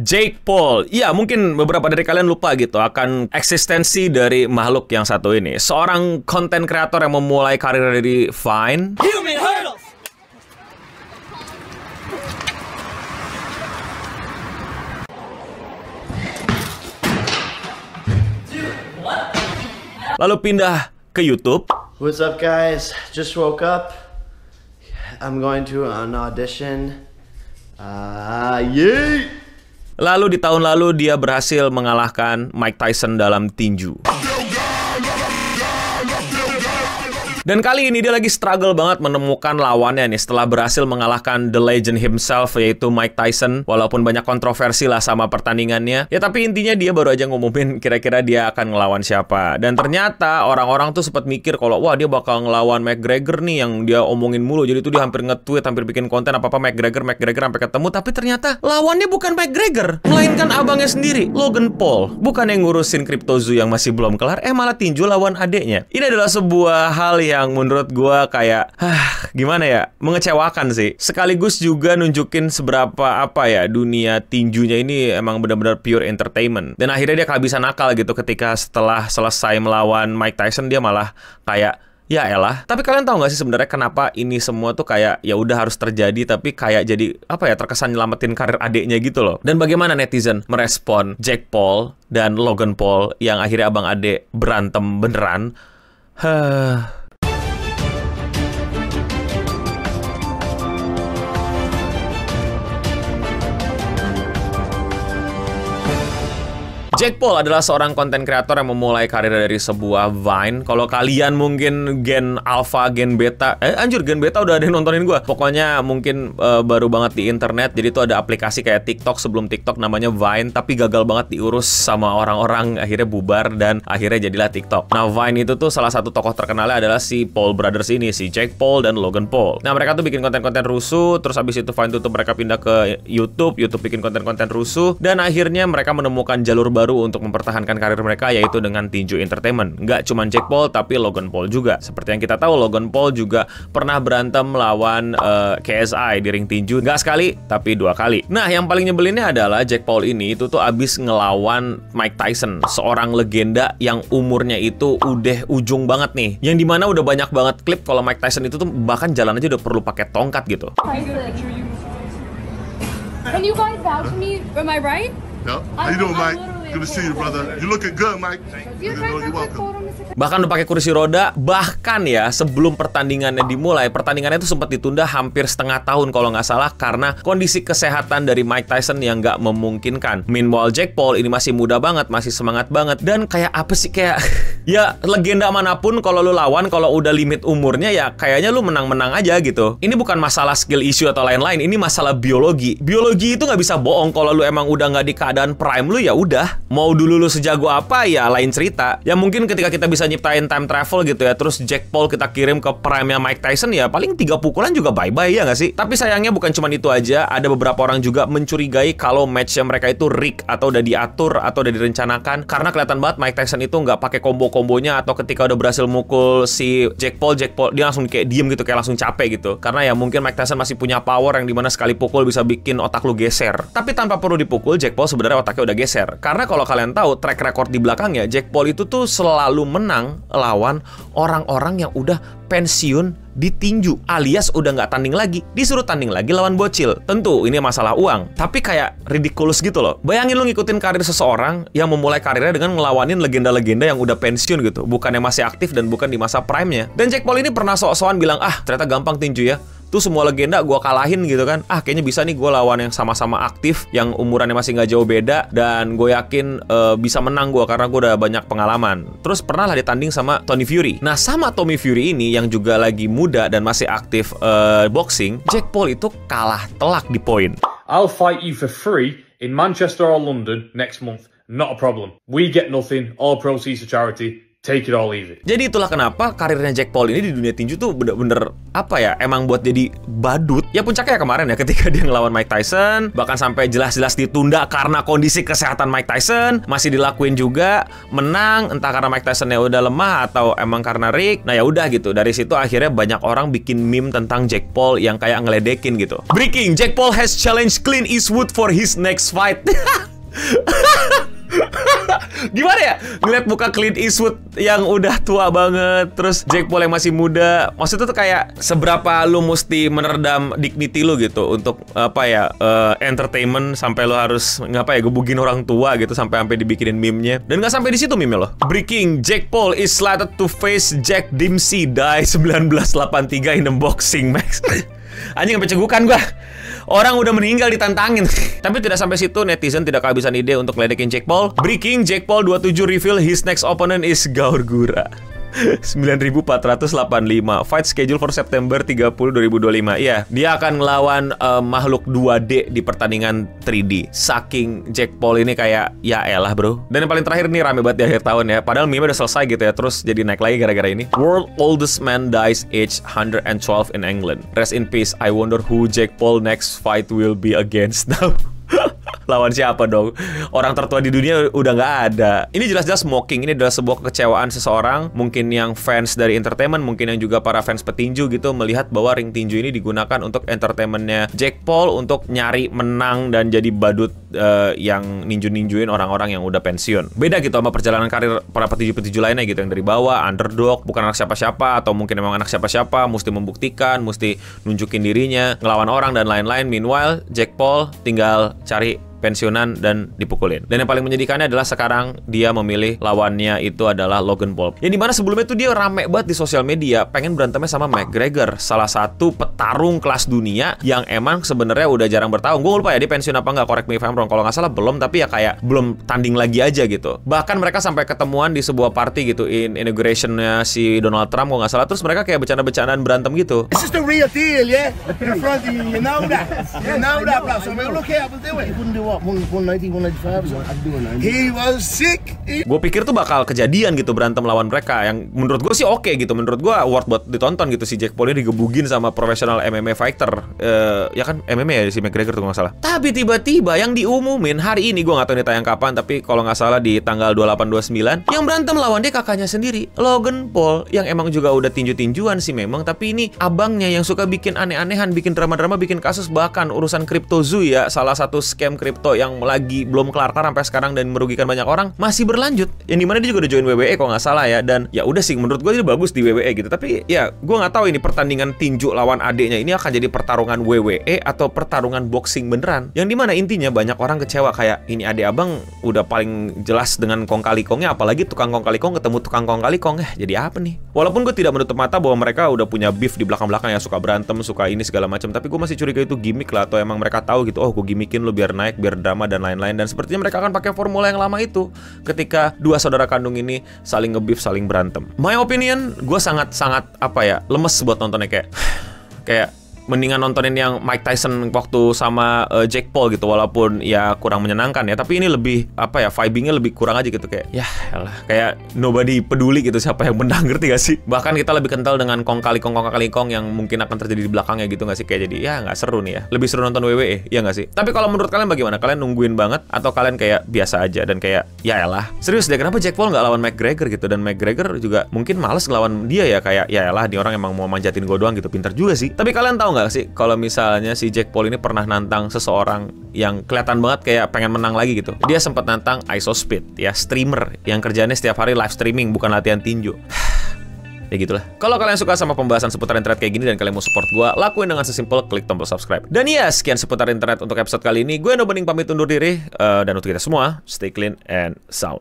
Jake Paul. Ya, mungkin beberapa dari kalian lupa gitu akan eksistensi dari makhluk yang satu ini. Seorang konten kreator yang memulai karir dari Vine. Human hurdles. Lalu pindah ke YouTube. What's up guys? Just woke up. I'm going to an audition. Yay! Lalu di tahun lalu dia berhasil mengalahkan Mike Tyson dalam tinju. Dan kali ini dia lagi struggle banget menemukan lawannya nih setelah berhasil mengalahkan the legend himself, yaitu Mike Tyson. Walaupun banyak kontroversi lah sama pertandingannya. Ya tapi intinya dia baru aja ngumumin kira-kira dia akan ngelawan siapa. Dan ternyata orang-orang tuh sempat mikir kalau wah dia bakal ngelawan McGregor nih yang dia omongin mulu. Jadi tuh dia hampir nge-tweet, hampir bikin konten apa-apa McGregor sampai ketemu. Tapi ternyata lawannya bukan McGregor, melainkan abangnya sendiri, Logan Paul. Bukan yang ngurusin Crypto Zoo yang masih belum kelar, malah tinju lawan adeknya. Ini adalah sebuah hal yang menurut gue kayak gimana ya, mengecewakan sih. Sekaligus juga nunjukin seberapa dunia tinjunya ini emang benar-benar pure entertainment. Dan akhirnya dia kehabisan akal gitu ketika setelah selesai melawan Mike Tyson dia malah kayak ya elah. Tapi kalian tahu nggak sih sebenarnya kenapa ini semua tuh kayak ya udah harus terjadi tapi kayak jadi terkesan nyelamatin karir adeknya gitu loh. Dan bagaimana netizen merespon Jake Paul dan Logan Paul yang akhirnya abang adek berantem beneran? Jake Paul adalah seorang konten kreator yang memulai karir dari sebuah Vine. Kalau kalian mungkin gen alpha, gen beta, gen beta udah ada yang nontonin gue. Pokoknya mungkin baru banget di internet. Jadi itu ada aplikasi kayak TikTok sebelum TikTok namanya Vine, tapi gagal banget diurus sama orang-orang, akhirnya bubar dan akhirnya jadilah TikTok. Nah Vine itu tuh salah satu tokoh terkenalnya adalah si Paul Brothers ini, si Jake Paul dan Logan Paul. Nah mereka tuh bikin konten-konten rusuh, terus habis itu Vine tutup, mereka pindah ke YouTube bikin konten-konten rusuh, dan akhirnya mereka menemukan jalur baru untuk mempertahankan karir mereka, yaitu dengan tinju entertainment. Nggak cuma Jake Paul, tapi Logan Paul juga. Seperti yang kita tahu, Logan Paul juga pernah berantem melawan KSI di ring tinju. Nggak sekali, tapi 2 kali. Nah, yang paling nyebelinnya adalah Jake Paul ini itu tuh abis ngelawan Mike Tyson, seorang legenda yang umurnya itu udah ujung banget nih. Yang dimana udah banyak banget klip kalau Mike Tyson itu tuh bahkan jalan aja udah perlu pakai tongkat gitu. Can you guys vouch for me? Am I right? Yep. How you doing, Mike? Good to see you, brother. You looking good, Mike. You're welcome. Bahkan udah pakai kursi roda, bahkan ya sebelum pertandingannya dimulai, pertandingannya itu sempat ditunda hampir setengah tahun kalau nggak salah karena kondisi kesehatan dari Mike Tyson yang nggak memungkinkan. Meanwhile Jake Paul ini masih muda banget, masih semangat banget, dan kayak apa sih kayak ya legenda manapun kalau lu lawan kalau udah limit umurnya ya kayaknya lu menang-menang aja gitu. Ini bukan masalah skill issue atau lain-lain, ini masalah biologi. Biologi itu nggak bisa bohong. Kalau lu emang udah nggak di keadaan prime lu ya udah. Mau dulu lu sejago apa ya lain cerita. Ya mungkin ketika kita bisa nyiptain time travel gitu ya, terus Jake Paul kita kirim ke prime-nya Mike Tyson ya paling 3 pukulan juga bye-bye ya nggak sih? Tapi sayangnya bukan cuma itu aja, ada beberapa orang juga mencurigai kalau match-nya mereka itu rig atau udah diatur atau udah direncanakan karena kelihatan banget Mike Tyson itu nggak pakai kombo-kombonya atau ketika udah berhasil mukul si Jake Paul dia langsung kayak diem gitu, kayak langsung capek gitu. Karena ya mungkin Mike Tyson masih punya power yang dimana sekali pukul bisa bikin otak lu geser. Tapi tanpa perlu dipukul, Jake Paul sebenarnya otaknya udah geser. Karena kalau kalian tahu track record di belakangnya, Jake Paul itu tuh selalu menang lawan orang-orang yang udah pensiun di tinju, alias udah nggak tanding lagi, disuruh tanding lagi lawan bocil. Tentu ini masalah uang, tapi kayak ridiculous gitu loh. Bayangin lu ngikutin karir seseorang yang memulai karirnya dengan ngelawanin legenda-legenda yang udah pensiun gitu, bukan yang masih aktif dan bukan di masa prime-nya. Dan Jake Paul ini pernah sok-sokan bilang, ternyata gampang tinju ya. Tuh semua legenda gue kalahin gitu kan. Kayaknya bisa nih gue lawan yang sama-sama aktif, yang umurannya masih nggak jauh beda, dan gue yakin bisa menang gue karena gue udah banyak pengalaman. Terus pernah lah ditanding sama Tony Fury. Nah sama Tommy Fury ini yang juga lagi muda dan masih aktif boxing, Jake Paul itu kalah telak di poin. I'll fight you for free in Manchester or London next month. Not a problem. We get nothing. All proceeds to charity. take it or leave it. Jadi itulah kenapa karirnya Jake Paul ini di dunia tinju tuh bener-bener apa ya, emang buat jadi badut. Ya puncaknya kemarin ya ketika dia ngelawan Mike Tyson, bahkan sampai jelas-jelas ditunda karena kondisi kesehatan Mike Tyson, masih dilakuin juga, menang entah karena Mike Tysonnya udah lemah atau emang karena rig. Nah ya udah gitu. Dari situ akhirnya banyak orang bikin meme tentang Jake Paul yang kayak ngeledekin gitu. Breaking, Jake Paul has challenged Clint Eastwood for his next fight. Gimana ya ngeliat muka Clint Eastwood yang udah tua banget, terus Jake Paul yang masih muda. Maksudnya tuh kayak seberapa lu mesti meredam dignity lu gitu untuk apa ya, entertainment sampai lu harus ngapa ya, gebugin orang tua gitu sampai dibikinin meme-nya. Dan nggak sampai di situ meme-nya loh. Breaking, Jake Paul is slated to face Jack Dempsey die 1983 in a boxing match. Anjing sampai cegukan gua. Orang udah meninggal ditantangin. Tapi tidak sampai situ, netizen tidak kehabisan ide untuk ledekin Jake Paul. Breaking, Jake Paul 27 reveal his next opponent is Gaur Gura. 9.485. Fight schedule for September 30, 2025. Iya, dia akan ngelawan makhluk 2D di pertandingan 3D. Saking Jake Paul ini kayak, ya elah bro. Dan yang paling terakhir nih rame banget di akhir tahun ya. Padahal meme udah selesai gitu ya, terus jadi naik lagi gara-gara ini. World oldest man dies age 112 in England. Rest in peace. I wonder who Jake Paul next fight will be against now. Lawan siapa dong? Orang tertua di dunia udah nggak ada. Ini jelas-jelas mocking. Ini adalah sebuah kekecewaan seseorang, mungkin yang fans dari entertainment, mungkin yang juga para fans petinju gitu, melihat bahwa ring tinju ini digunakan untuk entertainmentnya Jake Paul untuk nyari menang dan jadi badut yang ninju-ninjuin orang-orang yang udah pensiun. Beda gitu sama perjalanan karir para petinju-petinju lainnya gitu, yang dari bawah, underdog, bukan anak siapa-siapa, atau mungkin emang anak siapa-siapa, mesti membuktikan, mesti nunjukin dirinya, ngelawan orang dan lain-lain. Meanwhile, Jake Paul tinggal cari pensiunan dan dipukulin. Dan yang paling menyedihkannya adalah sekarang dia memilih lawannya itu adalah Logan Paul. Yang dimana sebelumnya tuh dia rame banget di sosial media, pengen berantemnya sama McGregor, salah satu petarung kelas dunia yang emang sebenarnya udah jarang bertarung. Gue lupa ya dia pensiun apa nggak, correct me if I'm wrong. Kalau nggak salah belum, tapi ya kayak belum tanding lagi aja gitu. Bahkan mereka sampai ketemuan di sebuah party gitu, inauguration-nya si Donald Trump kalau nggak salah. Terus mereka kayak bercanda-bercandaan berantem gitu. This is the real deal, yeah? In front of you, you know that. You know that, bro. So look here, we'll do it. You wouldn't do what? 190, 195, so I'd do it. He was sick. Gue pikir tuh bakal kejadian gitu berantem lawan mereka, yang menurut gue sih oke gitu. Menurut gue worth buat ditonton gitu, si Jake Paul ini digebugin sama profesional MMA fighter. Ya kan MMA ya si McGregor tuh nggak salah. Tapi tiba-tiba yang diumumin hari ini, gue nggak tahu ini tayang kapan, tapi kalau nggak salah di tanggal 28-29, yang berantem lawan dia kakaknya sendiri, Logan Paul, yang emang juga udah tinju-tinjuan sih memang, tapi ini abangnya yang suka bikin aneh-anehan, bikin drama-drama, bikin kasus, bahkan urusan CryptoZoo ya, salah satu scam kripto yang lagi belum kelar-kelar sampai sekarang dan merugikan banyak orang, masih berlanjut. Yang dimana dia juga udah join WWE kalau nggak salah ya. Dan ya udah sih, menurut gue dia bagus di WWE gitu. Tapi ya gue nggak tahu ini pertandingan tinju lawan adeknya ini akan jadi pertarungan WWE atau pertarungan boxing beneran. Yang dimana intinya banyak orang kecewa, kayak ini adek abang udah paling jelas dengan kong kali kongnya, apalagi tukang kong kali kong ketemu tukang kong kali kong, jadi apa nih? Walaupun gue tidak menutup mata bahwa mereka udah punya beef di belakang-belakang ya, suka berantem, suka ini segala macam, tapi gue masih curiga itu gimmick lah, atau emang mereka tahu gitu, oh gue gimmickin lu biar naik, biar drama dan lain-lain. Dan sepertinya mereka akan pakai formula yang lama itu ketika dua saudara kandung ini saling nge-beef, saling berantem. My opinion, gue sangat-sangat apa ya, lemes buat nontonnya, kayak mendingan nontonin yang Mike Tyson waktu sama Jake Paul gitu, walaupun ya kurang menyenangkan ya, tapi ini lebih apa ya, vibingnya lebih kurang aja gitu, kayak ya elah, kayak nobody peduli gitu siapa yang menang, ngerti gak sih? Bahkan kita lebih kental dengan kong kali kong yang mungkin akan terjadi di belakangnya gitu gak sih? Kayak jadi ya nggak seru nih ya, lebih seru nonton WWE ya nggak sih? Tapi kalau menurut kalian bagaimana? Kalian nungguin banget atau kalian kayak biasa aja dan kayak ya elah, serius deh kenapa Jake Paul nggak lawan McGregor gitu? Dan McGregor juga mungkin males ngelawan dia ya, kayak ya elah, dia orang emang mau manjatin gue doang gitu. Pinter juga sih. Tapi kalian tahu nggak sih kalau misalnya si Jake Paul ini pernah nantang seseorang yang kelihatan banget kayak pengen menang lagi gitu. Dia sempat nantang ISOSpeed ya, streamer yang kerjanya setiap hari live streaming, bukan latihan tinju. Ya gitulah. Kalau kalian suka sama pembahasan seputar internet kayak gini dan kalian mau support gue, lakuin dengan sesimpel klik tombol subscribe. Dan ya, sekian seputar internet untuk episode kali ini. Gue Nobening pamit undur diri. Dan untuk kita semua, stay clean and sound.